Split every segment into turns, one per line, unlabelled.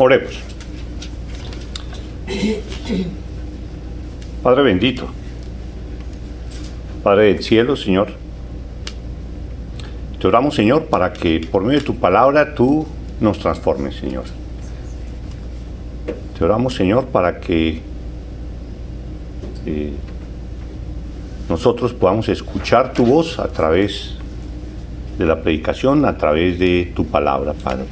Oremos. Padre bendito, Padre del cielo, Señor, te oramos, Señor, para que por medio de tu palabra tú nos transformes, Señor. Te oramos, Señor, para que nosotros podamos escuchar tu voz a través de la predicación, a través de tu palabra, Padre.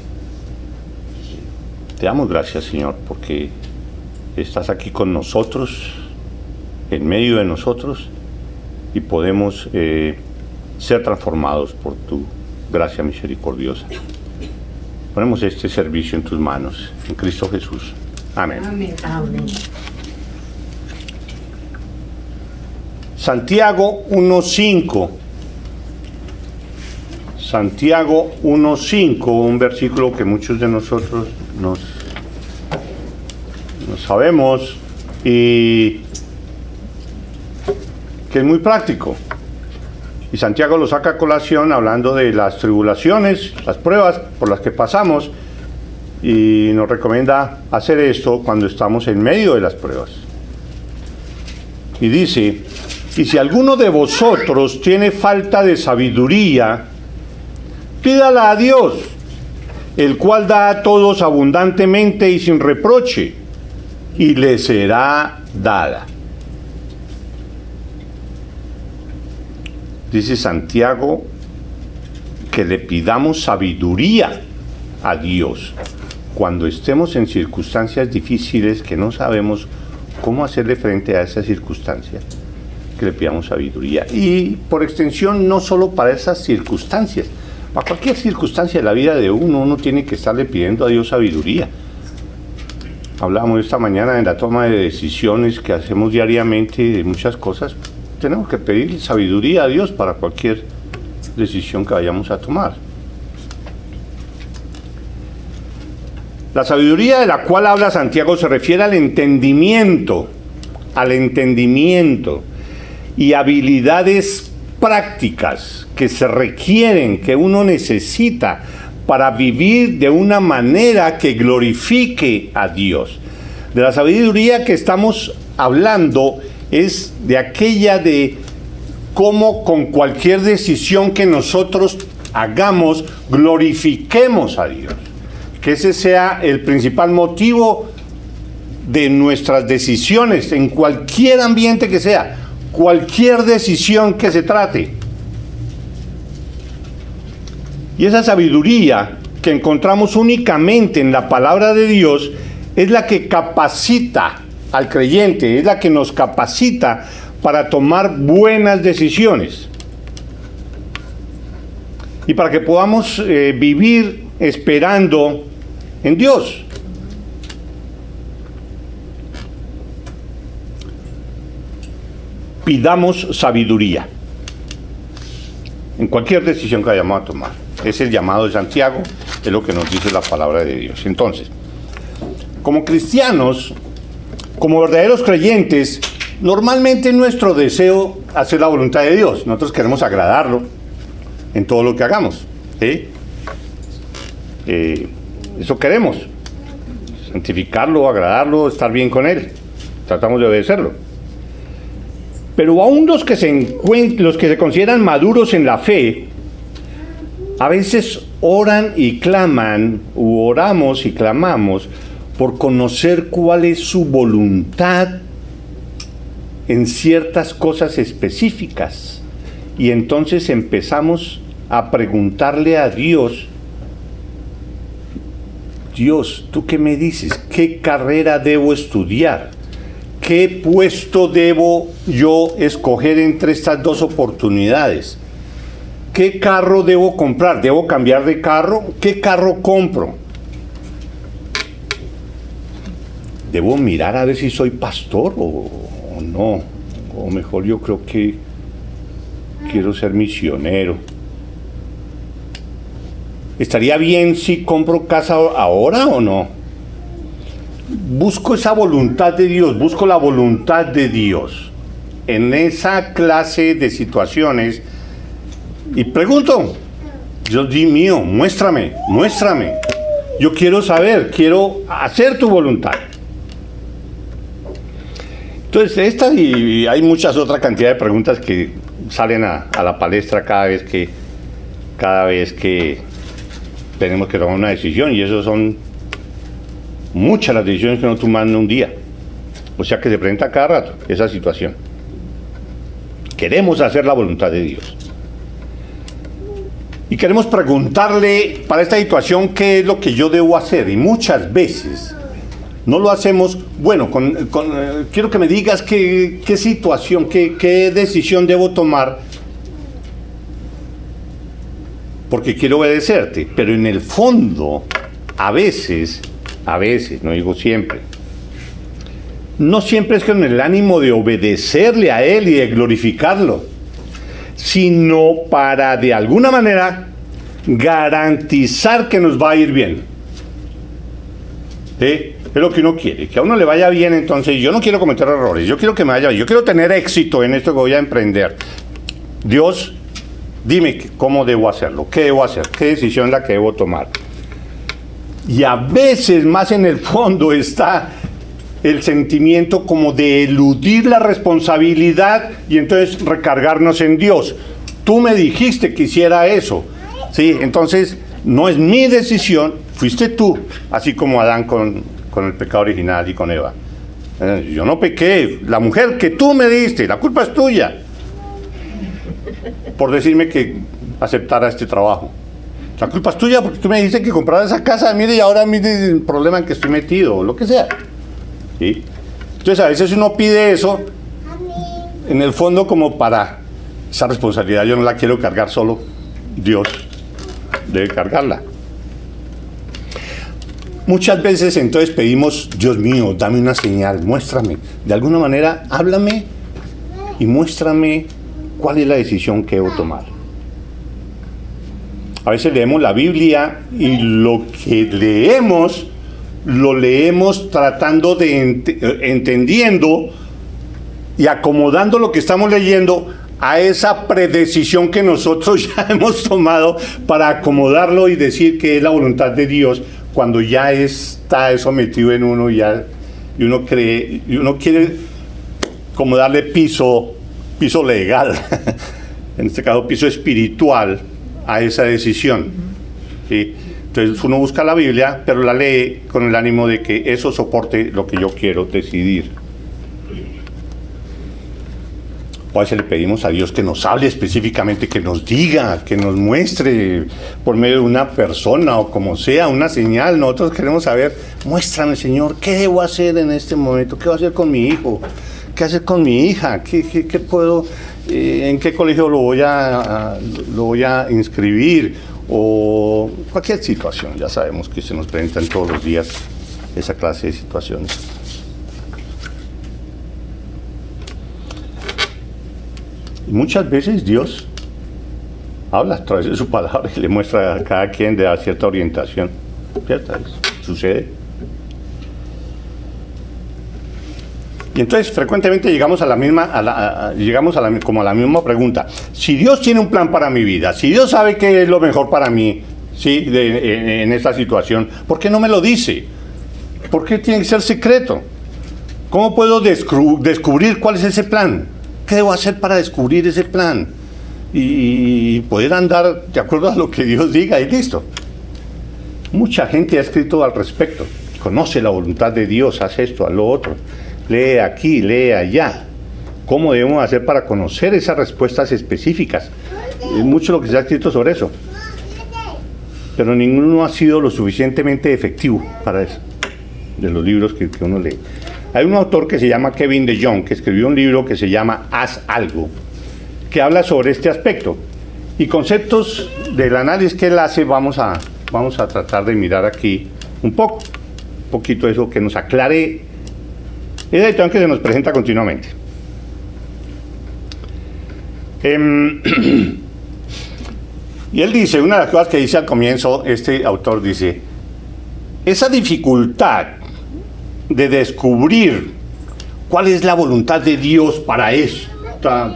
Te damos gracias, Señor, porque estás aquí con nosotros, en medio de nosotros, y podemos ser transformados por tu gracia misericordiosa. Ponemos este servicio en tus manos, en Cristo Jesús. Amén.
Amén. Amén.
Santiago 1:5. Santiago 1:5, un versículo que muchos de nosotros nos sabemos y que es muy práctico. Y Santiago lo saca a colación hablando de las tribulaciones, las pruebas por las que pasamos, y nos recomienda hacer esto cuando estamos en medio de las pruebas. Y dice: y si alguno de vosotros tiene falta de sabiduría, pídala a Dios, el cual da a todos abundantemente y sin reproche, y le será dada. Dice Santiago que le pidamos sabiduría a Dios cuando estemos en circunstancias difíciles que no sabemos cómo hacerle frente a esas circunstancias, que le pidamos sabiduría. Y por extensión, no solo para esas circunstancias, para cualquier circunstancia de la vida de uno tiene que estarle pidiendo a Dios sabiduría. Hablábamos esta mañana en la toma de decisiones que hacemos diariamente de muchas cosas. Tenemos que pedir sabiduría a Dios para cualquier decisión que vayamos a tomar. La sabiduría de la cual habla Santiago se refiere al entendimiento y habilidades prácticas que se requieren, que uno necesita para vivir de una manera que glorifique a Dios. De la sabiduría que estamos hablando es de aquella de cómo con cualquier decisión que nosotros hagamos glorifiquemos a Dios. Que ese sea el principal motivo de nuestras decisiones en cualquier ambiente que sea, cualquier decisión que se trate. Y esa sabiduría que encontramos únicamente en la palabra de Dios es la que capacita al creyente, es la que nos capacita para tomar buenas decisiones y para que podamos vivir esperando en Dios. Pidamos sabiduría en cualquier decisión que vayamos a tomar. Es el llamado de Santiago, es lo que nos dice la palabra de Dios. Entonces, como cristianos, como verdaderos creyentes, normalmente nuestro deseo es hacer la voluntad de Dios. Nosotros queremos agradarlo en todo lo que hagamos, ¿sí? Eso queremos, santificarlo, agradarlo, estar bien con Él. Tratamos de obedecerlo. Pero aún los que se consideran maduros en la fe, a veces oran y claman, u oramos y clamamos, por conocer cuál es su voluntad en ciertas cosas específicas. Y entonces empezamos a preguntarle a Dios: Dios, ¿tú qué me dices? ¿Qué carrera debo estudiar? ¿Qué puesto debo yo escoger entre estas dos oportunidades? ¿Qué carro debo comprar? ¿Debo cambiar de carro? ¿Qué carro compro? ¿Debo mirar a ver si soy pastor o no? O mejor, yo creo que quiero ser misionero. ¿Estaría bien si compro casa ahora o no? Busco esa voluntad de Dios, busco la voluntad de Dios en esa clase de situaciones y pregunto: Dios mío, muéstrame. Yo quiero saber, quiero hacer tu voluntad. Entonces, esta y hay muchas otras cantidad de preguntas que salen a la palestra cada vez que tenemos que tomar una decisión, y eso son muchas las decisiones que uno toma en un día. O sea que se presenta cada rato esa situación. Queremos hacer la voluntad de Dios. Y queremos preguntarle para esta situación qué es lo que yo debo hacer. Y muchas veces no lo hacemos. Bueno, quiero que me digas qué situación, qué decisión debo tomar, porque quiero obedecerte. Pero en el fondo, a veces, no digo siempre, no siempre es con el ánimo de obedecerle a Él y de glorificarlo, sino para de alguna manera garantizar que nos va a ir bien. ¿Sí? Es lo que uno quiere, que a uno le vaya bien. Entonces yo no quiero cometer errores, yo quiero que me vaya bien, yo quiero tener éxito en esto que voy a emprender. Dios, dime cómo debo hacerlo, qué debo hacer, qué decisión es la que debo tomar. Y a veces más en el fondo está el sentimiento como de eludir la responsabilidad y entonces recargarnos en Dios. Tú me dijiste que hiciera eso, ¿sí? Entonces no es mi decisión, fuiste tú, así como Adán con el pecado original y con Eva. Yo no pequé, la mujer que tú me diste, la culpa es tuya por decirme que aceptara este trabajo. La culpa es tuya porque tú me dijiste que comprara esa casa, mire, y ahora mire el problema en que estoy metido, o lo que sea. ¿Sí? Entonces a veces uno pide eso en el fondo como para esa responsabilidad yo no la quiero cargar solo, Dios debe cargarla. Muchas veces entonces pedimos, Dios mío, dame una señal, muéstrame, de alguna manera háblame y muéstrame cuál es la decisión que debo tomar. A veces leemos la Biblia y lo que leemos lo leemos tratando de entendiendo y acomodando lo que estamos leyendo a esa predecisión que nosotros ya hemos tomado para acomodarlo y decir que es la voluntad de Dios, cuando ya está eso metido en uno y uno cree y uno quiere como darle piso legal, en este caso piso espiritual a esa decisión. ¿Sí? Entonces uno busca la Biblia, pero la lee con el ánimo de que eso soporte lo que yo quiero decidir. O a veces le pedimos a Dios que nos hable específicamente, que nos diga, que nos muestre por medio de una persona o como sea, una señal. Nosotros queremos saber, muéstrame, Señor, ¿qué debo hacer en este momento? ¿Qué voy a hacer con mi hijo? ¿Qué hacer con mi hija? ¿Qué puedo, en qué colegio lo voy a inscribir? O cualquier situación. Ya sabemos que se nos presentan todos los días esa clase de situaciones. Y muchas veces Dios habla a través de su palabra y le muestra a cada quien de cierta orientación. ¿Cierto? Sucede. Y entonces frecuentemente llegamos a la misma pregunta. Si Dios tiene un plan para mi vida, si Dios sabe qué es lo mejor para mí, ¿sí? En esta situación, ¿por qué no me lo dice? ¿Por qué tiene que ser secreto? ¿Cómo puedo descubrir cuál es ese plan? ¿Qué debo hacer para descubrir ese plan? Y poder andar de acuerdo a lo que Dios diga y listo. Mucha gente ha escrito al respecto. Conoce la voluntad de Dios, haz esto, haz lo otro. Lee aquí, lee allá. ¿Cómo debemos hacer para conocer esas respuestas específicas? Es mucho lo que se ha escrito sobre eso. Pero ninguno ha sido lo suficientemente efectivo para eso, de los libros que uno lee. Hay un autor que se llama Kevin DeYoung, que escribió un libro que se llama Haz Algo, que habla sobre este aspecto. Y conceptos del análisis que él hace, vamos a tratar de mirar aquí un poquito eso, que nos aclare esa situación que se nos presenta continuamente. Y él dice, una de las cosas que dice al comienzo, este autor dice, esa dificultad de descubrir cuál es la voluntad de Dios para esta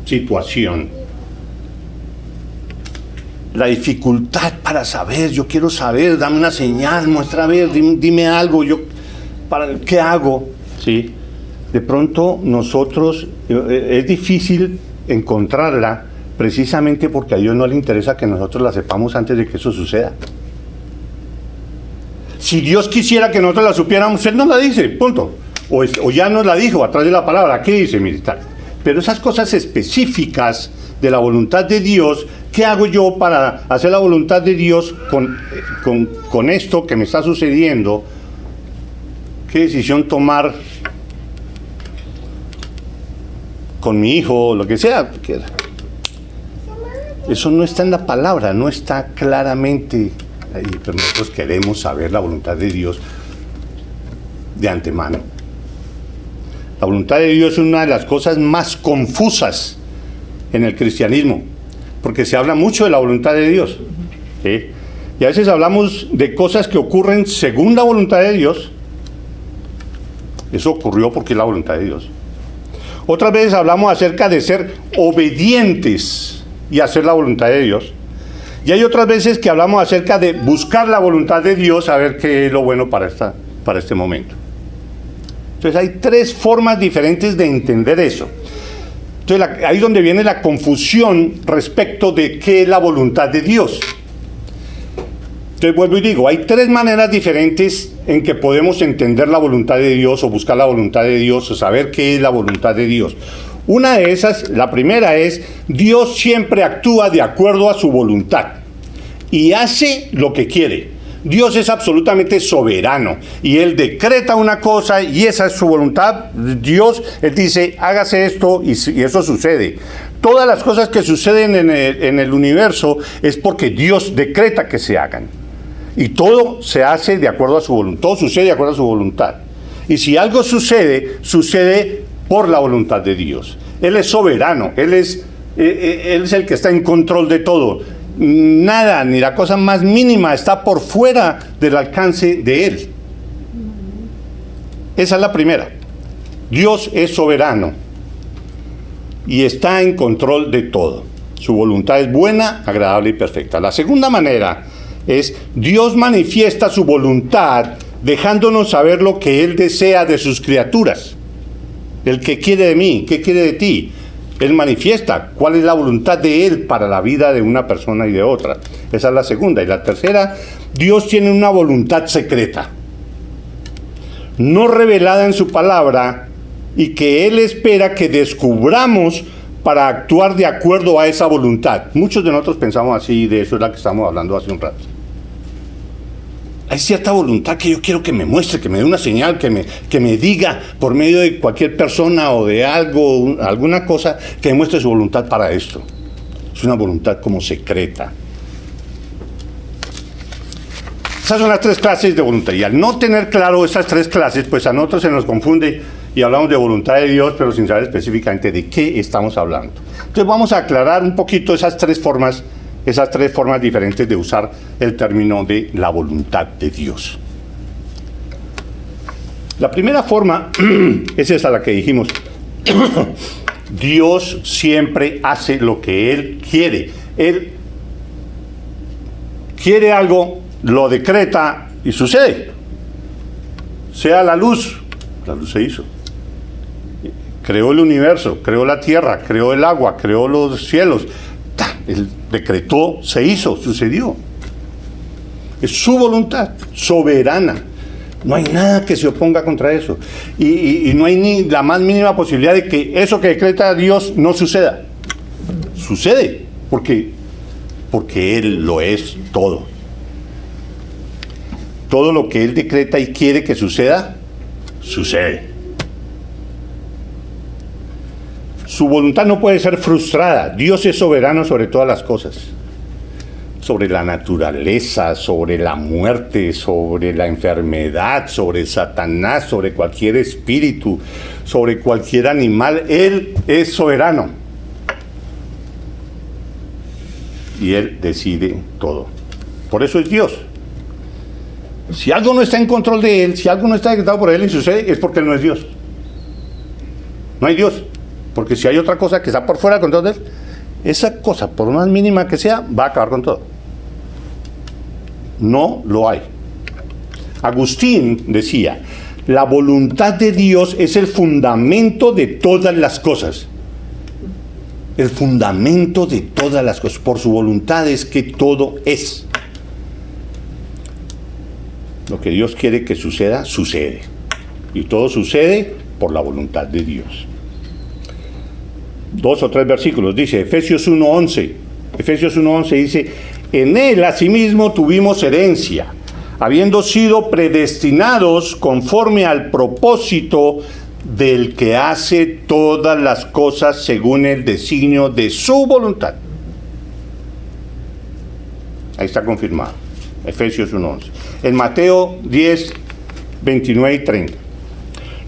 situación. la dificultad para saber, yo quiero saber, dame una señal, muestra a ver, dime algo, ¿qué hago? ¿Sí? De pronto nosotros, es difícil encontrarla precisamente porque a Dios no le interesa que nosotros la sepamos antes de que eso suceda. Si Dios quisiera que nosotros la supiéramos, Él nos la dice, punto. O ya nos la dijo a través de la palabra, ¿qué dice? Militar. Pero esas cosas específicas de la voluntad de Dios, ¿qué hago yo para hacer la voluntad de Dios con esto que me está sucediendo? ¿Qué decisión tomar con mi hijo, lo que sea? Eso no está en la palabra, no está claramente ahí, pero nosotros queremos saber la voluntad de Dios de antemano. La voluntad de Dios es una de las cosas más confusas en el cristianismo, porque se habla mucho de la voluntad de Dios, ¿sí? Y a veces hablamos de cosas que ocurren según la voluntad de Dios. Eso ocurrió porque es la voluntad de Dios. Otras veces hablamos acerca de ser obedientes y hacer la voluntad de Dios. Y hay otras veces que hablamos acerca de buscar la voluntad de Dios, a ver qué es lo bueno para este momento. Entonces hay tres formas diferentes de entender eso. Entonces ahí es donde viene la confusión respecto de qué es la voluntad de Dios. Entonces vuelvo y digo, hay tres maneras diferentes en que podemos entender la voluntad de Dios o buscar la voluntad de Dios o saber qué es la voluntad de Dios. Una de esas, la primera es, Dios siempre actúa de acuerdo a su voluntad y hace lo que quiere. Dios es absolutamente soberano y Él decreta una cosa y esa es su voluntad. Dios, Él dice, hágase esto y eso sucede. Todas las cosas que suceden en el universo es porque Dios decreta que se hagan. Y todo se hace de acuerdo a su voluntad, todo sucede de acuerdo a su voluntad. Y si algo sucede, sucede por la voluntad de Dios. Él es soberano, Él es el que está en control de todo. Nada, ni la cosa más mínima está por fuera del alcance de Él. Esa es la primera. Dios es soberano y está en control de todo. Su voluntad es buena, agradable y perfecta. La segunda manera es Dios manifiesta su voluntad dejándonos saber lo que Él desea de sus criaturas. El que quiere de mí, ¿qué quiere de ti? Él manifiesta cuál es la voluntad de Él para la vida de una persona y de otra. Esa es la segunda. Y la tercera, Dios tiene una voluntad secreta, no revelada en su palabra, y que Él espera que descubramos para actuar de acuerdo a esa voluntad. Muchos de nosotros pensamos así, de eso es la que estamos hablando hace un rato. Hay cierta voluntad que yo quiero que me muestre, que me dé una señal, que me diga por medio de cualquier persona o de algo, alguna cosa, que me muestre su voluntad para esto. Es una voluntad como secreta. Esas son las tres clases de voluntad. Y al no tener claro esas tres clases, pues a nosotros se nos confunde y hablamos de voluntad de Dios, pero sin saber específicamente de qué estamos hablando. Entonces vamos a aclarar un poquito esas tres formas diferentes de usar el término de la voluntad de Dios. La primera forma es esa la que dijimos. Dios siempre hace lo que Él quiere. Él quiere algo, lo decreta y sucede. Sea la luz se hizo. Creó el universo, creó la tierra, creó el agua, creó los cielos. Él decretó, se hizo, sucedió. Es su voluntad, soberana. No hay nada que se oponga contra eso. Y no hay ni la más mínima posibilidad de que eso que decreta Dios no suceda. Sucede, porque Él lo es todo. Todo lo que Él decreta y quiere que suceda, sucede. Su voluntad no puede ser frustrada. Dios es soberano sobre todas las cosas. Sobre la naturaleza, sobre la muerte, sobre la enfermedad, sobre Satanás, sobre cualquier espíritu, sobre cualquier animal. Él es soberano. Y Él decide todo. Por eso es Dios. Si algo no está en control de Él, si algo no está decretado por Él y sucede, es porque Él no es Dios. No hay Dios. Porque si hay otra cosa que está por fuera del control de Él, esa cosa, por más mínima que sea, va a acabar con todo. No lo hay. Agustín decía, la voluntad de Dios es el fundamento de todas las cosas. El fundamento de todas las cosas. Por su voluntad es que todo es. Lo que Dios quiere que suceda, sucede. Y todo sucede por la voluntad de Dios. 2 o 3 versículos. Dice, Efesios 1:11. Efesios 1:11 dice, en él asimismo tuvimos herencia, habiendo sido predestinados conforme al propósito del que hace todas las cosas según el designio de su voluntad. Ahí está confirmado. Efesios 1:11. En Mateo 10, 29 y 30.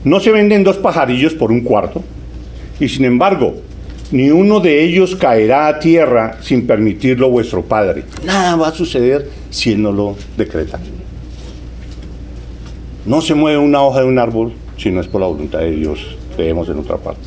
No se venden 2 pajarillos por un cuarto, y sin embargo, ni uno de ellos caerá a tierra sin permitirlo vuestro Padre. Nada va a suceder si Él no lo decreta. No se mueve una hoja de un árbol si no es por la voluntad de Dios. Leemos en otra parte.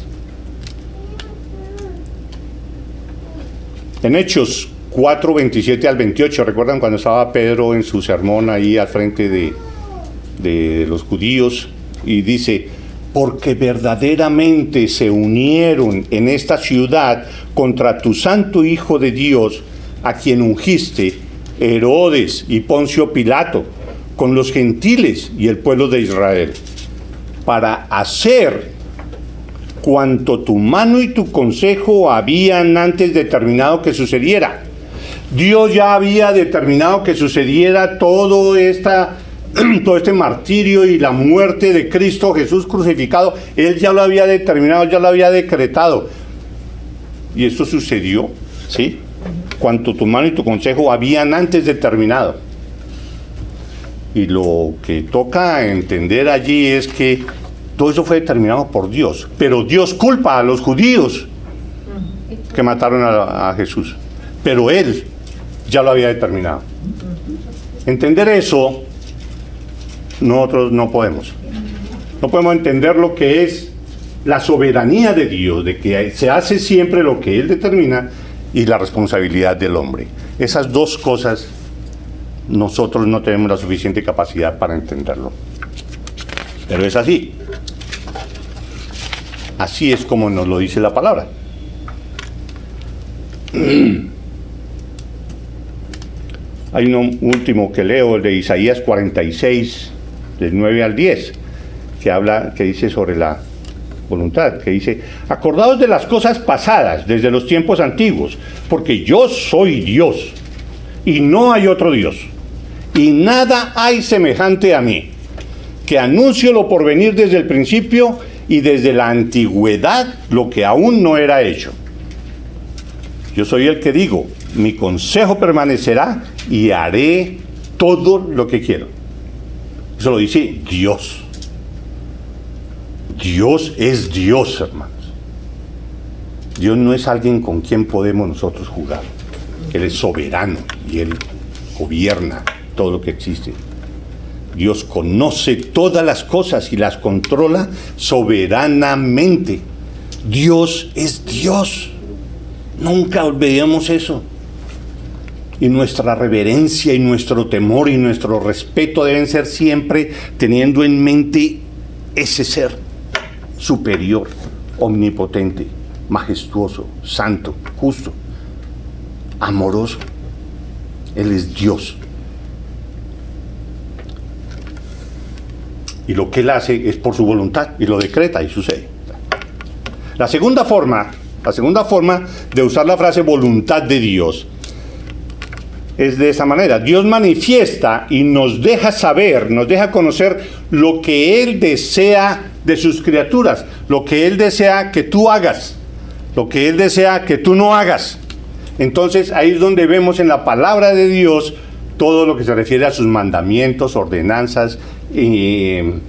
En Hechos 4, 27 al 28, ¿recuerdan cuando estaba Pedro en su sermón ahí al frente de los judíos? Y dice, porque verdaderamente se unieron en esta ciudad contra tu santo Hijo de Dios, a quien ungiste, Herodes y Poncio Pilato, con los gentiles y el pueblo de Israel, para hacer cuanto tu mano y tu consejo habían antes determinado que sucediera. Dios ya había determinado que sucediera todo este martirio y la muerte de Cristo Jesús crucificado. Él ya lo había determinado, ya lo había decretado. Y esto sucedió, ¿sí? Cuanto tu mano y tu consejo habían antes determinado. Y lo que toca entender allí es que todo eso fue determinado por Dios. Pero Dios culpa a los judíos que mataron a Jesús. Pero Él ya lo había determinado. Entender eso, nosotros no podemos. No podemos entender lo que es la soberanía de Dios, de que se hace siempre lo que Él determina, y la responsabilidad del hombre. Esas dos cosas nosotros no tenemos la suficiente capacidad para entenderlo. Pero es así. Así es como nos lo dice la palabra. Hay uno último que leo, el de Isaías 46, del 9 al 10, que dice sobre la voluntad, que dice, acordaos de las cosas pasadas, desde los tiempos antiguos, porque yo soy Dios, y no hay otro Dios, y nada hay semejante a mí, que anuncio lo por venir desde el principio, y desde la antigüedad lo que aún no era hecho. Yo soy el que digo, mi consejo permanecerá y haré todo lo que quiero. Eso lo dice Dios. Dios es Dios, hermanos. Dios no es alguien con quien podemos nosotros jugar. Él es soberano y Él gobierna todo lo que existe. Dios conoce todas las cosas y las controla soberanamente. Dios es Dios. Nunca olvidemos eso. Y nuestra reverencia y nuestro temor y nuestro respeto deben ser siempre teniendo en mente ese ser superior, omnipotente, majestuoso, santo, justo, amoroso. Él es Dios. Y lo que Él hace es por su voluntad y lo decreta y sucede. La segunda forma de usar la frase voluntad de Dios es de esa manera. Dios manifiesta y nos deja saber, nos deja conocer lo que Él desea de sus criaturas, lo que Él desea que tú hagas, lo que Él desea que tú no hagas. Entonces ahí es donde vemos en la palabra de Dios todo lo que se refiere a sus mandamientos, ordenanzas y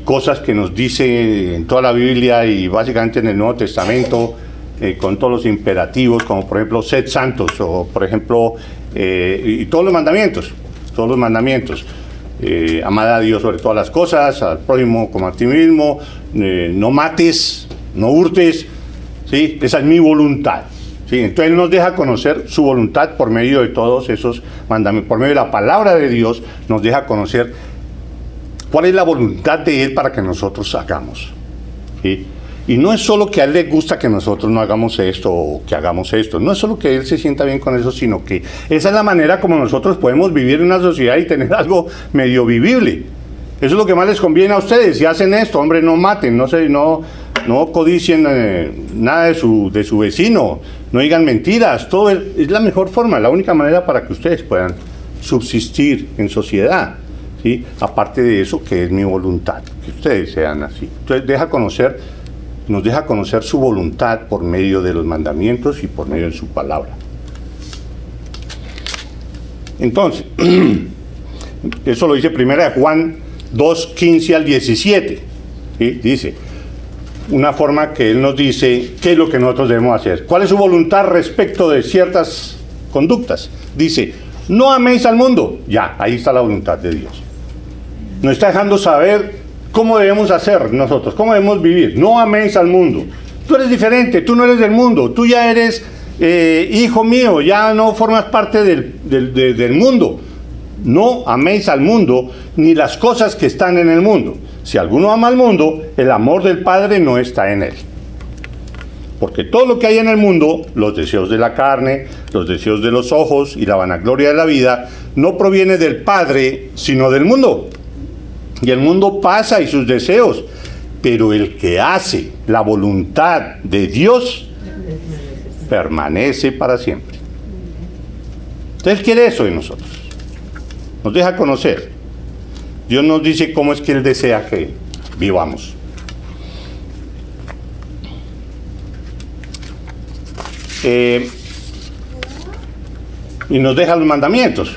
cosas que nos dice en toda la Biblia y básicamente en el Nuevo Testamento, con todos los imperativos, como por ejemplo sed santos, o por ejemplo y todos los mandamientos, amad a Dios sobre todas las cosas, al prójimo como a ti mismo, no mates, no hurtes, ¿sí? Esa es mi voluntad, ¿sí? Entonces Él nos deja conocer su voluntad por medio de todos esos mandamientos, por medio de la palabra de Dios, nos deja conocer cuál es la voluntad de Él para que nosotros hagamos, ¿sí? Y no es solo que a Él le gusta que nosotros no hagamos esto o que hagamos esto, no es solo que Él se sienta bien con eso, sino que esa es la manera como nosotros podemos vivir en una sociedad y tener algo medio vivible. Eso es lo que más les conviene a ustedes. Si hacen esto, hombre, no maten, no codicien nada de su vecino, no digan mentiras, todo es la mejor forma, la única manera para que ustedes puedan subsistir en sociedad, ¿sí? Aparte de eso, que es mi voluntad, que ustedes sean así. Entonces nos deja conocer su voluntad por medio de los mandamientos y por medio de su palabra. Entonces, eso lo dice 1 Juan 2, 15 al 17, ¿sí? Dice, una forma que Él nos dice qué es lo que nosotros debemos hacer. ¿Cuál es su voluntad respecto de ciertas conductas? Dice, no améis al mundo. Ya, ahí está la voluntad de Dios. Nos está dejando saber cómo debemos hacer nosotros, cómo debemos vivir. No améis al mundo. Tú eres diferente, tú no eres del mundo, tú ya eres hijo mío, ya no formas parte del mundo. No améis al mundo ni las cosas que están en el mundo. Si alguno ama al mundo, el amor del Padre no está en él. Porque todo lo que hay en el mundo, los deseos de la carne, los deseos de los ojos y la vanagloria de la vida, no proviene del Padre, sino del mundo. Y el mundo pasa y sus deseos, pero el que hace la voluntad de Dios permanece para siempre. Entonces Él quiere eso de nosotros. Nos deja conocer. Dios nos dice cómo es que Él desea que vivamos. Y nos deja los mandamientos.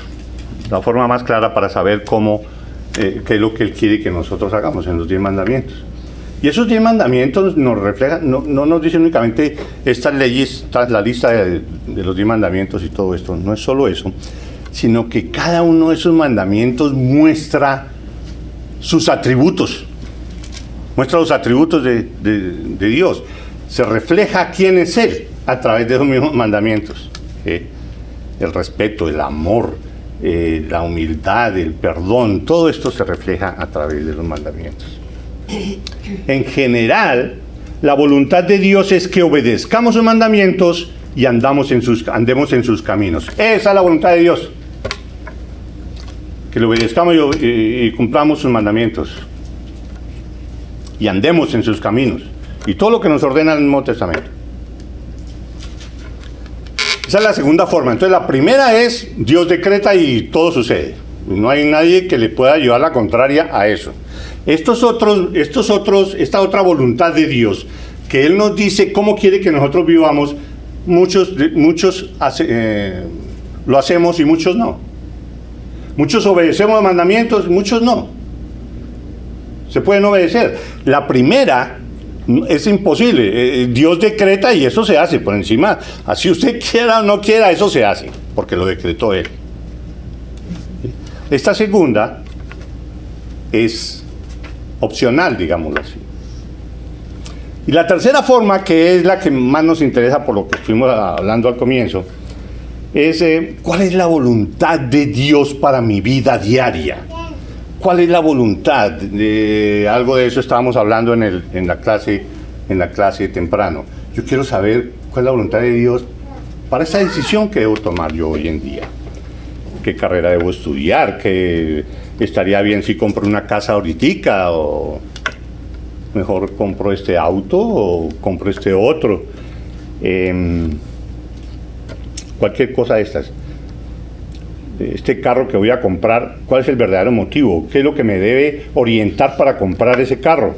La forma más clara para saber qué es lo que Él quiere que nosotros hagamos en los 10 mandamientos. Y esos 10 mandamientos nos reflejan, no nos dicen únicamente estas leyes, la lista de los 10 mandamientos y todo esto. No es solo eso, sino que cada uno de esos mandamientos muestra sus atributos. Muestra los atributos de Dios. Se refleja quién es Él a través de esos mismos mandamientos. El respeto, el amor, la humildad, el perdón, todo esto se refleja a través de los mandamientos. En general, la voluntad de Dios es que obedezcamos sus mandamientos y andemos en sus caminos. Esa es la voluntad de Dios. Que le obedezcamos y cumplamos sus mandamientos. Y andemos en sus caminos. Y todo lo que nos ordena el Nuevo Testamento. Esa es la segunda forma. Entonces la primera es, Dios decreta y todo sucede. No hay nadie que le pueda llevar la contraria a eso. Esta otra voluntad de Dios, que Él nos dice cómo quiere que nosotros vivamos, muchos lo hacemos y muchos no. Muchos obedecemos los mandamientos, muchos no. Se pueden obedecer. La primera es imposible. Dios decreta y eso se hace por encima. Así usted quiera o no quiera, eso se hace, porque lo decretó Él. Esta segunda es opcional, digámoslo así. Y la tercera forma, que es la que más nos interesa por lo que estuvimos hablando al comienzo, es ¿cuál es la voluntad de Dios para mi vida diaria? ¿Cuál es la voluntad? Algo de eso estábamos hablando en la clase temprano. Yo quiero saber cuál es la voluntad de Dios para esa decisión que debo tomar yo hoy en día. ¿Qué carrera debo estudiar? ¿Qué estaría bien si compro una casa ahoritica? ¿O mejor compro este auto o compro este otro? Cualquier cosa de estas. Este carro que voy a comprar, ¿cuál es el verdadero motivo? ¿Qué es lo que me debe orientar para comprar ese carro?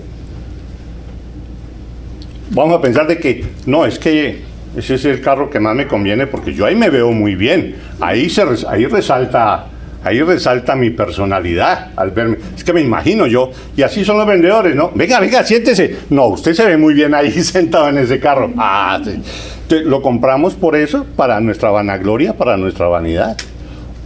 Vamos a pensar de que, no, es que ese es el carro que más me conviene porque yo ahí me veo muy bien. Ahí resalta mi personalidad al verme. Es que me imagino yo, y así son los vendedores, ¿no? Venga, siéntese. No, usted se ve muy bien ahí sentado en ese carro. Sí. Entonces, lo compramos por eso, para nuestra vanagloria, para nuestra vanidad.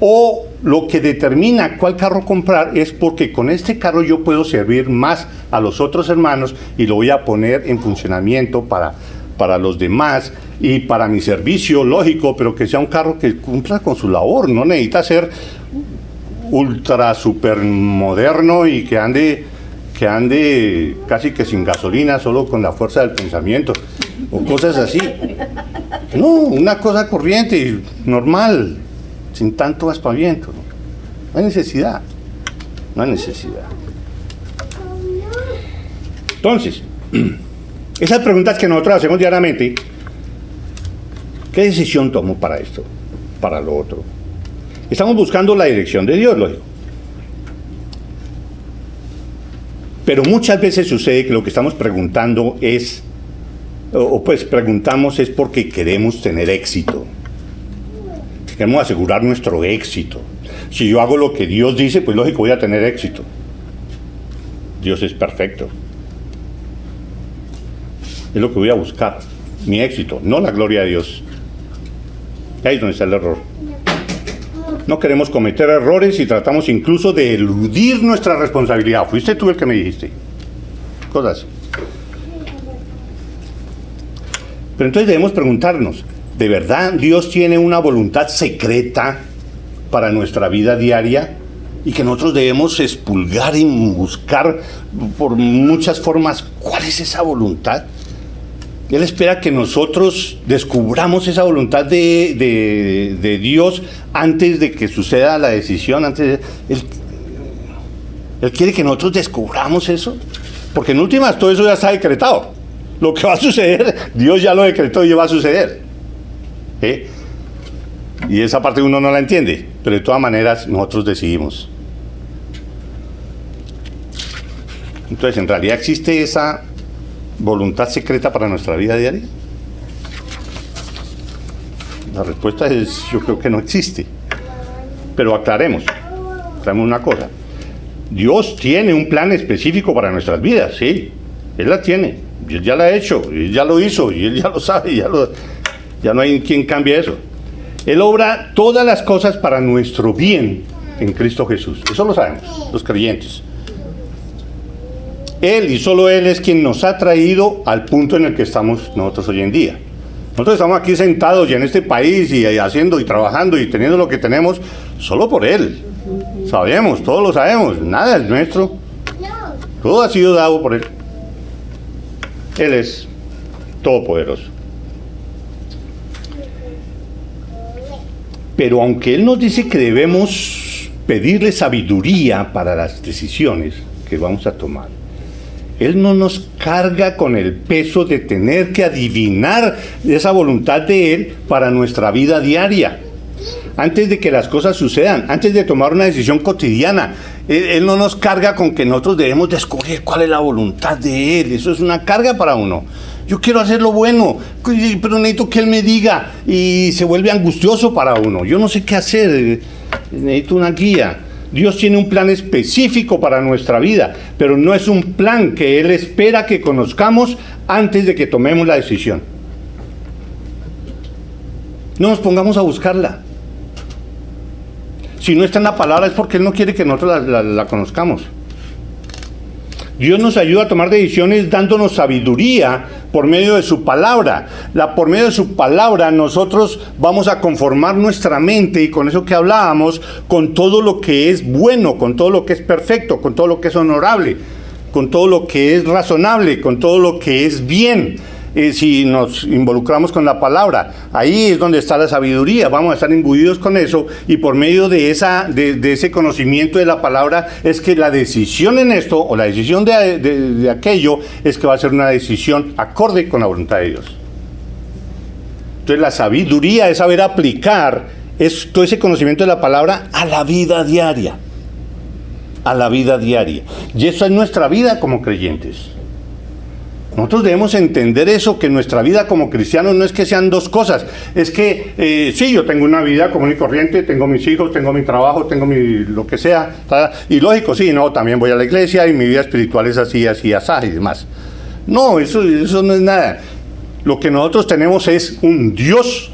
O lo que determina cuál carro comprar es porque con este carro yo puedo servir más a los otros hermanos y lo voy a poner en funcionamiento para para los demás y para mi servicio, lógico, pero que sea un carro que cumpla con su labor. No necesita ser ultra super moderno y que ande casi que sin gasolina, solo con la fuerza del pensamiento o cosas así. No, una cosa corriente y normal, sin tanto aspaviento. No hay necesidad. No hay necesidad. Entonces, esas preguntas que nosotros hacemos diariamente, ¿qué decisión tomo para esto? Para lo otro. Estamos buscando la dirección de Dios, lógico. Pero muchas veces sucede que lo que estamos preguntando es, o pues preguntamos es porque queremos tener éxito. Queremos asegurar nuestro éxito. Si yo hago lo que Dios dice, pues lógico voy a tener éxito. Dios es perfecto. Es lo que voy a buscar, mi éxito, no la gloria de Dios. Ahí es donde está el error. No queremos cometer errores y tratamos incluso de eludir nuestra responsabilidad. Fuiste tú el que me dijiste. Cosas. Pero entonces debemos preguntarnos, ¿de verdad Dios tiene una voluntad secreta para nuestra vida diaria? Y que nosotros debemos expulgar y buscar por muchas formas cuál es esa voluntad. Él espera que nosotros descubramos esa voluntad de Dios antes de que suceda la decisión. Él quiere que nosotros descubramos eso. Porque en últimas todo eso ya está decretado. Lo que va a suceder, Dios ya lo decretó y ya va a suceder. Y esa parte uno no la entiende. Pero de todas maneras nosotros decidimos. Entonces, ¿en realidad existe esa voluntad secreta para nuestra vida diaria? La respuesta es, yo creo que no existe. Pero aclaremos una cosa. Dios tiene un plan específico para nuestras vidas, sí. Él la tiene. Y Él ya la ha hecho, Él ya lo hizo, y Él ya lo sabe, ya no hay quien cambie eso. Él obra todas las cosas para nuestro bien en Cristo Jesús. Eso lo sabemos, los creyentes. Él y solo Él es quien nos ha traído al punto en el que estamos nosotros hoy en día. Nosotros estamos aquí sentados y en este país y haciendo y trabajando y teniendo lo que tenemos solo por Él. Sabemos, todos lo sabemos, nada es nuestro. Todo ha sido dado por Él. Él es todopoderoso. Pero aunque Él nos dice que debemos pedirle sabiduría para las decisiones que vamos a tomar, Él no nos carga con el peso de tener que adivinar esa voluntad de Él para nuestra vida diaria. Antes de que las cosas sucedan, antes de tomar una decisión cotidiana, Él no nos carga con que nosotros debemos descubrir cuál es la voluntad de Él. Eso es una carga para uno. Yo quiero hacer lo bueno, pero necesito que Él me diga, y se vuelve angustioso para uno. Yo no sé qué hacer, necesito una guía. Dios tiene un plan específico para nuestra vida, pero no es un plan que Él espera que conozcamos antes de que tomemos la decisión. No nos pongamos a buscarla. Si no está en la palabra es porque Él no quiere que nosotros la conozcamos. Dios nos ayuda a tomar decisiones dándonos sabiduría por medio de su palabra. Por medio de su palabra nosotros vamos a conformar nuestra mente, y con eso que hablábamos, con todo lo que es bueno, con todo lo que es perfecto, con todo lo que es honorable, con todo lo que es razonable, con todo lo que es bien. Si nos involucramos con la palabra, ahí es donde está la sabiduría. Vamos a estar imbuidos con eso, y por medio de ese conocimiento de la palabra es que la decisión en esto, o la decisión de aquello, es que va a ser una decisión acorde con la voluntad de Dios. Entonces la sabiduría es saber aplicar todo ese conocimiento de la palabra a la vida diaria. A la vida diaria. Y eso es nuestra vida como creyentes. Nosotros debemos entender eso, que nuestra vida como cristianos no es que sean dos cosas. Es que, sí, yo tengo una vida común y corriente, tengo mis hijos, tengo mi trabajo, tengo lo que sea. Y lógico, sí, no, también voy a la iglesia y mi vida espiritual es así, así, así y demás. No, eso no es nada. Lo que nosotros tenemos es un Dios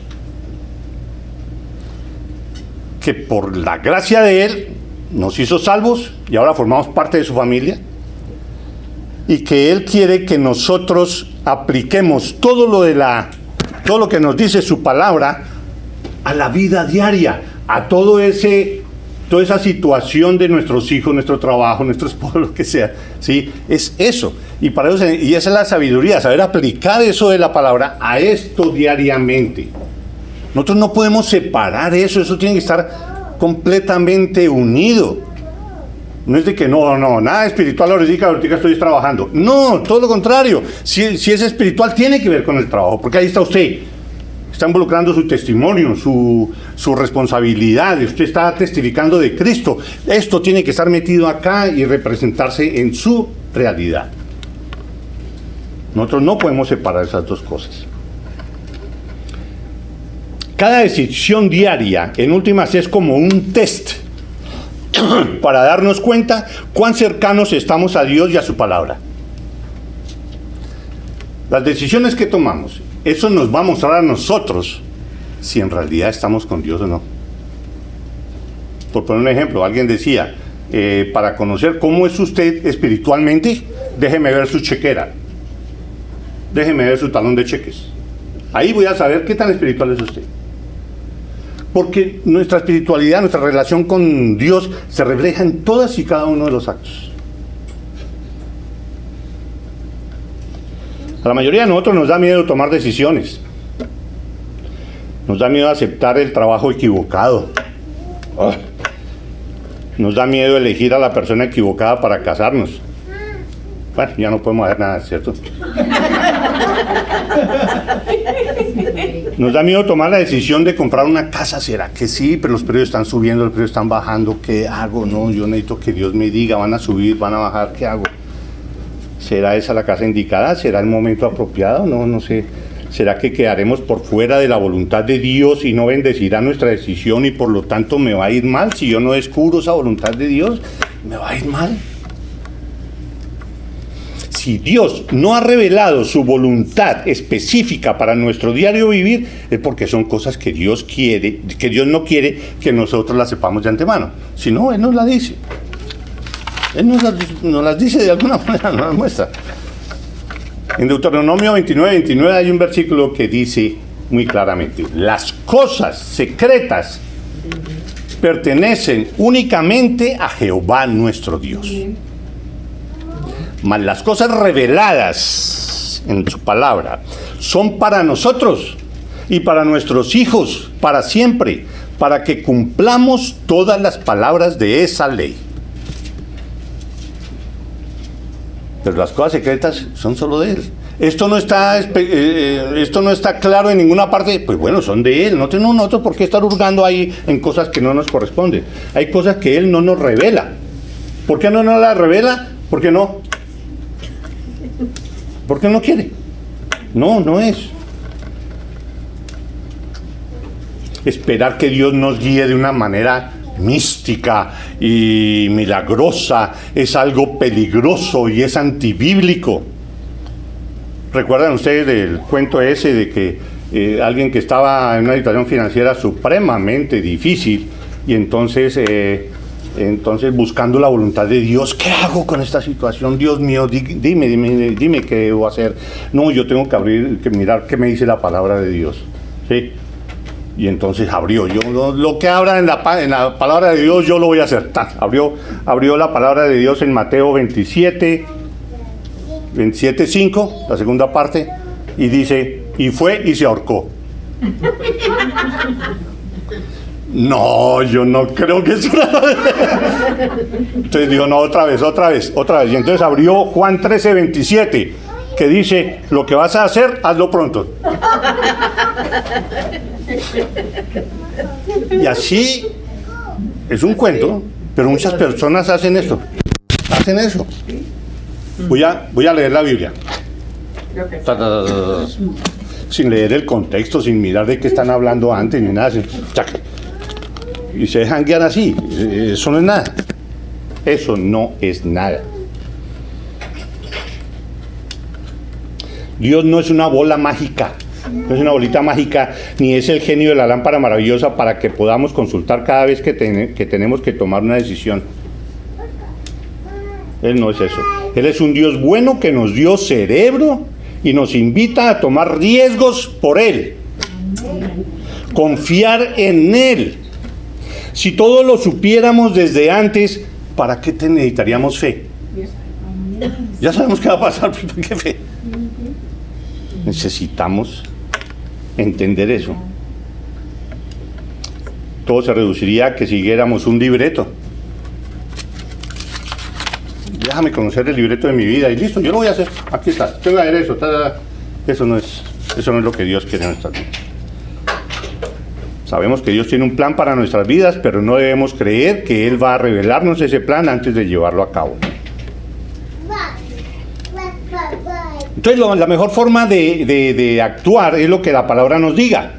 que por la gracia de Él nos hizo salvos y ahora formamos parte de su familia. y que Él quiere que nosotros apliquemos todo lo que nos dice su palabra a la vida diaria, a toda esa situación de nuestros hijos, nuestro trabajo, nuestro esposo, lo que sea, ¿sí? Es eso. Y para eso, y esa es la sabiduría, saber aplicar eso de la palabra a esto diariamente. Nosotros no podemos separar eso tiene que estar completamente unido. No es de que no, nada espiritual ahorita estoy trabajando. No, todo lo contrario. Si es espiritual, tiene que ver con el trabajo, porque ahí está usted. Está involucrando su testimonio, su responsabilidad. Usted está testificando de Cristo. Esto tiene que estar metido acá y representarse en su realidad. Nosotros no podemos separar esas dos cosas. Cada decisión diaria, en últimas, es como un test para darnos cuenta cuán cercanos estamos a Dios y a su palabra. Las decisiones que tomamos, eso nos va a mostrar a nosotros si en realidad estamos con Dios o no. Por poner un ejemplo, alguien decía, para conocer cómo es usted espiritualmente, déjeme ver su chequera, déjeme ver su talón de cheques. Ahí voy a saber qué tan espiritual es usted. Porque nuestra espiritualidad, nuestra relación con Dios se refleja en todas y cada uno de los actos. A la mayoría de nosotros nos da miedo tomar decisiones. Nos da miedo aceptar el trabajo equivocado. Nos da miedo elegir a la persona equivocada para casarnos. Bueno, ya no podemos hacer nada, ¿cierto? Nos da miedo tomar la decisión de comprar una casa. ¿Será que sí? Pero los precios están subiendo, los precios están bajando. ¿Qué hago? No, yo necesito que Dios me diga, van a subir, van a bajar, ¿qué hago? ¿Será esa la casa indicada? ¿Será el momento apropiado? No sé. ¿Será que quedaremos por fuera de la voluntad de Dios y no bendecirá nuestra decisión y por lo tanto me va a ir mal? Si yo no descubro esa voluntad de Dios, me va a ir mal. Si Dios no ha revelado su voluntad específica para nuestro diario vivir, es porque son cosas que Dios quiere, que Dios no quiere que nosotros las sepamos de antemano. Si no, Él nos la dice. Él nos las dice de alguna manera, nos las muestra. En Deuteronomio 29 hay un versículo que dice muy claramente: las cosas secretas pertenecen únicamente a Jehová nuestro Dios. Mas las cosas reveladas en su palabra son para nosotros y para nuestros hijos, para siempre, para que cumplamos todas las palabras de esa ley. Pero las cosas secretas son solo de Él. Esto no está claro en ninguna parte. Pues bueno, son de Él. No tenemos nosotros por qué estar hurgando ahí en cosas que no nos corresponden. Hay cosas que Él no nos revela. ¿Por qué no nos las revela? ¿Por qué no? Porque no quiere. No es. Esperar que Dios nos guíe de una manera mística y milagrosa es algo peligroso y es antibíblico. ¿Recuerdan ustedes del cuento ese de que alguien que estaba en una situación financiera supremamente difícil y entonces buscando la voluntad de Dios? ¿Qué hago con esta situación? Dios mío, dime qué debo hacer. No, yo tengo que mirar qué me dice la palabra de Dios. ¿Sí? Y entonces abrió. Yo lo que abra en la palabra de Dios, yo lo voy a hacer. Abrió la palabra de Dios en Mateo 27:5, la segunda parte, y dice, y fue y se ahorcó. No, yo no creo que eso. Entonces dijo, no, otra vez. Y entonces abrió Juan 13:27, que dice, lo que vas a hacer, hazlo pronto. Y así es un cuento, pero muchas personas hacen esto. Hacen eso. Voy a leer la Biblia. Sin leer el contexto, sin mirar de qué están hablando antes, ni nada. Y se dejan guiar así. Eso no es nada. Eso no es nada. Dios no es una bola mágica. No es una bolita mágica, ni es el genio de la lámpara maravillosa para que podamos consultar cada vez que tenemos que tomar una decisión. Él no es eso. Él es un Dios bueno que nos dio cerebro y nos invita a tomar riesgos por Él. Confiar en Él. Si todo lo supiéramos desde antes, ¿para qué necesitaríamos fe? Ya sabemos qué va a pasar, ¿para qué fe? Necesitamos entender eso. Todo se reduciría a que siguiéramos un libreto. Déjame conocer el libreto de mi vida y listo, yo lo voy a hacer. Aquí está, tengo que hacer eso. Eso no es lo que Dios quiere en nuestras vidas. Sabemos que Dios tiene un plan para nuestras vidas, pero no debemos creer que Él va a revelarnos ese plan antes de llevarlo a cabo. Entonces, la mejor forma de actuar es lo que la palabra nos diga.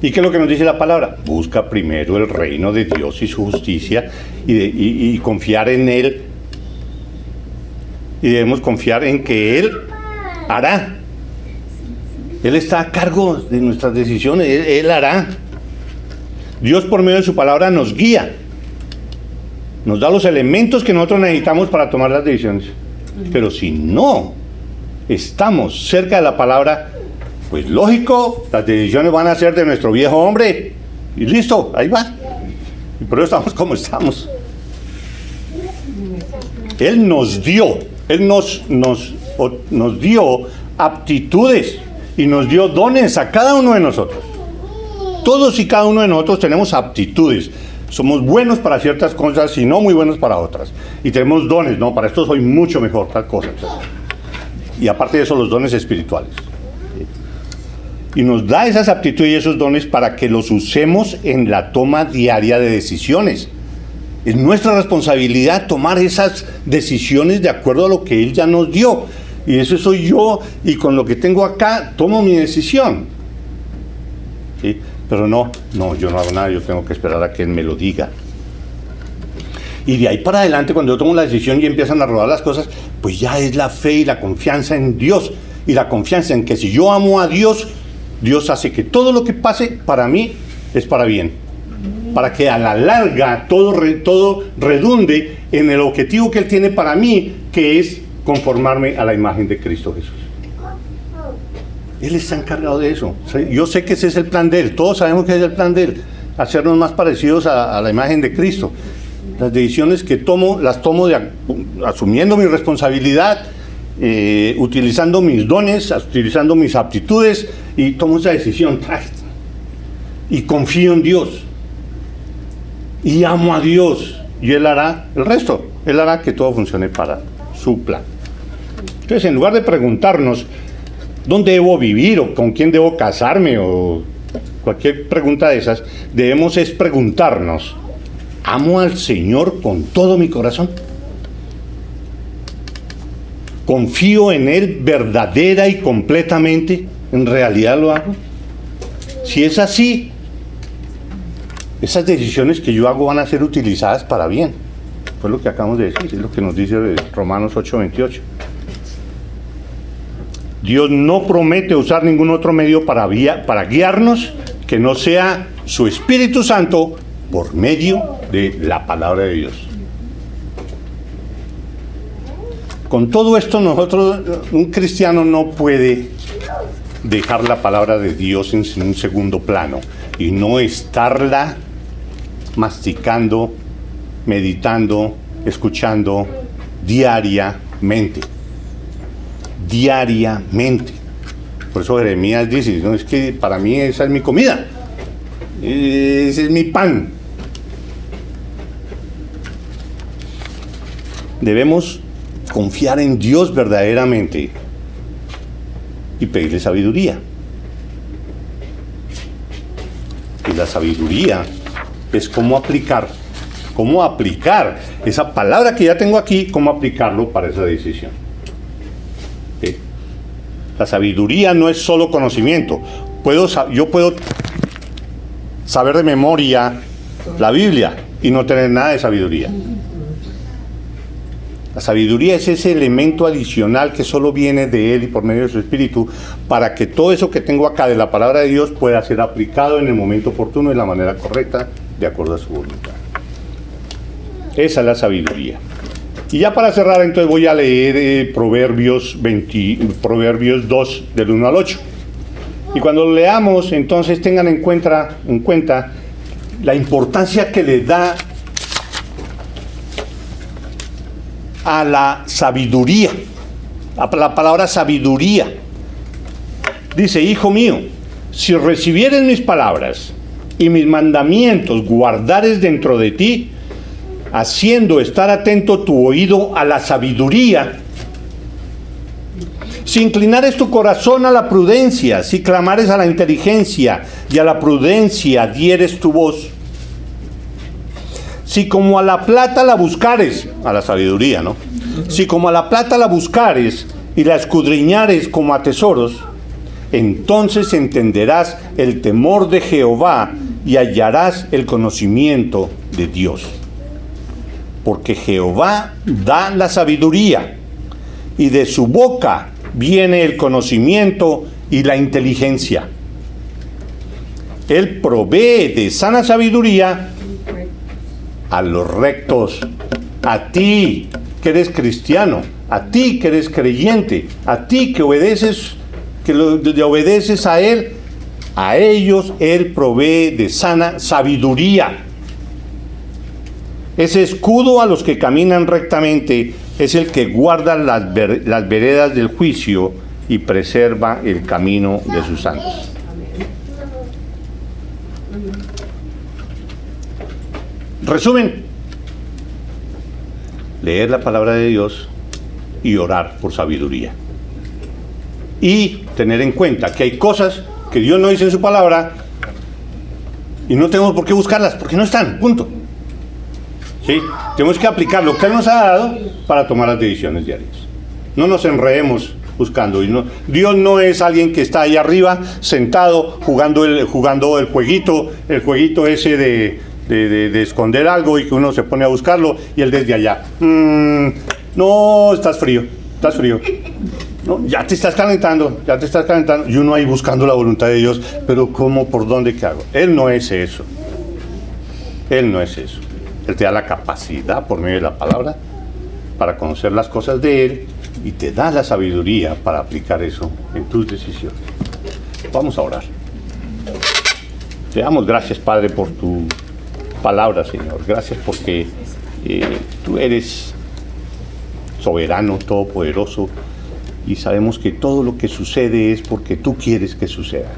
¿Y qué es lo que nos dice la palabra? Busca primero el reino de Dios y su justicia y confiar en Él. Y debemos confiar en que Él hará. Él está a cargo de nuestras decisiones, Él hará. Dios por medio de su palabra nos guía, nos da los elementos que nosotros necesitamos para tomar las decisiones. Pero si no estamos cerca de la palabra, pues lógico, las decisiones van a ser de nuestro viejo hombre. Y listo, ahí va. Y por eso estamos como estamos. Él nos dio aptitudes y nos dio dones a cada uno de nosotros. Todos y cada uno de nosotros tenemos aptitudes. Somos buenos para ciertas cosas y no muy buenos para otras. Y tenemos dones, no, para esto soy mucho mejor, tal cosa. Y aparte de eso, los dones espirituales. Y nos da esas aptitudes y esos dones para que los usemos en la toma diaria de decisiones. Es nuestra responsabilidad tomar esas decisiones de acuerdo a lo que Él ya nos dio. Y eso soy yo, y con lo que tengo acá, tomo mi decisión. ¿Sí? Pero no, yo no hago nada, yo tengo que esperar a que Él me lo diga. Y de ahí para adelante, cuando yo tomo la decisión y empiezan a rodar las cosas, pues ya es la fe y la confianza en Dios. Y la confianza en que si yo amo a Dios, Dios hace que todo lo que pase para mí es para bien. Para que a la larga todo redunde en el objetivo que Él tiene para mí, que es conformarme a la imagen de Cristo Jesús. Él está encargado de eso. Yo sé que ese es el plan de Él. Todos sabemos que es el plan de Él. Hacernos más parecidos a la imagen de Cristo. Las decisiones que tomo, las tomo asumiendo mi responsabilidad, utilizando mis dones, utilizando mis aptitudes, y tomo esa decisión. Y confío en Dios. Y amo a Dios. Y Él hará el resto. Él hará que todo funcione para su plan. Entonces, en lugar de preguntarnos dónde debo vivir o con quién debo casarme o cualquier pregunta de esas, debemos es preguntarnos: ¿amo al Señor con todo mi corazón? ¿Confío en Él verdadera y completamente? ¿En realidad lo hago? Si es así, esas decisiones que yo hago van a ser utilizadas para bien. Fue lo que acabamos de decir, es lo que nos dice Romanos 8:28. Dios no promete usar ningún otro medio para guiarnos que no sea su Espíritu Santo por medio de la palabra de Dios. Con todo esto, un cristiano no puede dejar la palabra de Dios en un segundo plano y no estarla masticando, meditando, escuchando diariamente. Por eso Jeremías dice: no, es que para mí esa es mi comida, ese es mi pan. Debemos confiar en Dios verdaderamente y pedirle sabiduría. Y la sabiduría es cómo aplicar esa palabra que ya tengo aquí, cómo aplicarlo para esa decisión. ¿Sí? La sabiduría no es solo conocimiento. Yo puedo saber de memoria la Biblia y no tener nada de sabiduría. La sabiduría es ese elemento adicional que solo viene de Él y por medio de su Espíritu, para que todo eso que tengo acá de la palabra de Dios pueda ser aplicado en el momento oportuno y de la manera correcta, de acuerdo a su voluntad. Esa es la sabiduría. Y ya para cerrar, entonces voy a leer Proverbios 2, del 1 al 8. Y cuando lo leamos, entonces tengan en cuenta la importancia que le da a la sabiduría, a la palabra sabiduría. Dice: hijo mío, si recibieres mis palabras y mis mandamientos guardares dentro de ti, haciendo estar atento tu oído a la sabiduría, si inclinares tu corazón a la prudencia, si clamares a la inteligencia y a la prudencia dieres tu voz, si como a la plata la buscares, a la sabiduría, ¿no? Si como a la plata la buscares y la escudriñares como a tesoros, entonces entenderás el temor de Jehová y hallarás el conocimiento de Dios. Porque Jehová da la sabiduría, y de su boca viene el conocimiento y la inteligencia. Él provee de sana sabiduría a los rectos, a ti que eres cristiano, a ti que eres creyente, a ti que obedeces, le obedeces a Él, a ellos Él provee de sana sabiduría. Ese escudo a los que caminan rectamente es el que guarda las veredas del juicio y preserva el camino de sus santos. Resumen: leer la palabra de Dios y orar por sabiduría. Y tener en cuenta que hay cosas que Dios no dice en su palabra y no tenemos por qué buscarlas, porque no están, punto. ¿Sí? Tenemos que aplicar lo que Él nos ha dado para tomar las decisiones diarias. No nos enredemos buscando. Dios no es alguien que está ahí arriba, sentado, jugando el jueguito ese de esconder algo y que uno se pone a buscarlo y Él desde allá. No, estás frío. No, ya te estás calentando. Y uno ahí buscando la voluntad de Dios. Pero ¿cómo? ¿Por dónde? ¿Qué hago? Él no es eso. Él te da la capacidad por medio de la palabra para conocer las cosas de Él y te da la sabiduría para aplicar eso en tus decisiones. Vamos a orar. Te damos gracias, Padre, por tu palabra, Señor. Gracias porque tú eres soberano, todopoderoso, y sabemos que todo lo que sucede es porque tú quieres que suceda.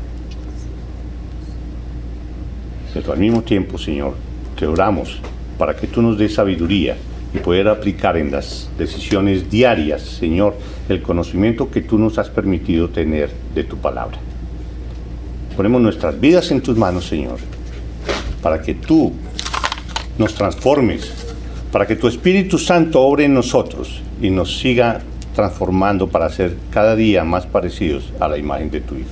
Pero al mismo tiempo, Señor, te oramos para que tú nos des sabiduría y poder aplicar en las decisiones diarias, Señor, el conocimiento que tú nos has permitido tener de tu palabra. Ponemos nuestras vidas en tus manos, Señor, para que tú nos transformes, para que tu Espíritu Santo obre en nosotros y nos siga transformando para ser cada día más parecidos a la imagen de tu Hijo.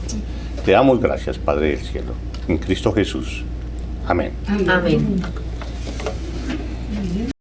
Te damos gracias, Padre del cielo, en Cristo Jesús. Amén.
Amén.